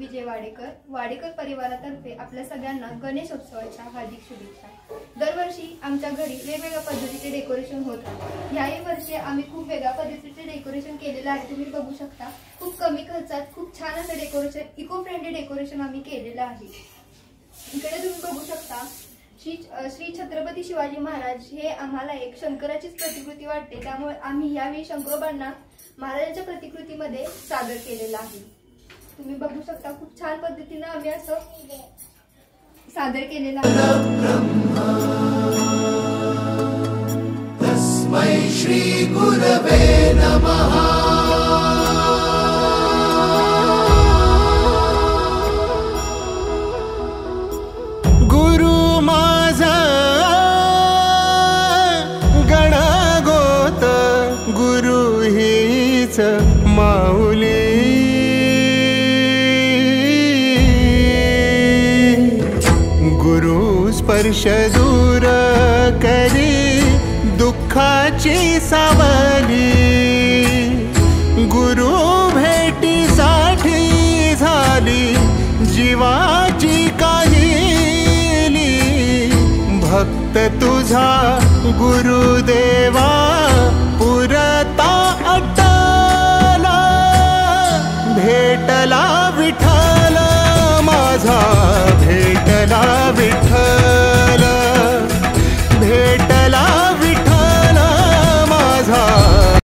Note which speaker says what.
Speaker 1: विजय वाडेकर, वाडेकर परिवारातर्फे आपल्या सगळ्यांना गणेशोत्सवाच्या हार्दिक शुभेच्छा। दरवर्षी आमच्या घरी वेगवेगळ्या पद्धतीचे डेकोरेशन होत आहे। याही वर्षी आम्ही खूप वेगळ्या पद्धतीचे डेकोरेशन केलेले आहे। तुम्ही बघू शकता, खूप कमी खर्चात खूप छान असं डेकोरेशन, इको फ्रेंडली डेकोरेशन आम्ही केलेलं आहे। इकडे तुम्ही बघू शकता, श्री छत्रपती शिवाजी महाराज हे आम्हाला एक शंकराचीच प्रतिकृती वाटते, त्यामुळे आम्ही यावेळी शंकरोबांना महाराजांच्या प्रतिकृतीमध्ये सादर केलेला आहे। तुम्ही बघू शकता, खूप छान पद्धतीने आम्ही असं सादर केलेलं आहे।
Speaker 2: तस्मै श्री गुरवे नमः। गुरु माझा गणगोत, गुरु हीच माऊली। गुरु स्पर्श दूर करी दुःखाची सावली। गुरु भेटीसाठी झाली जीवाची काहिली। भक्त तुझा गुरुदेवा पुरता अटला। भेटला विठ्ठल माझा, भेट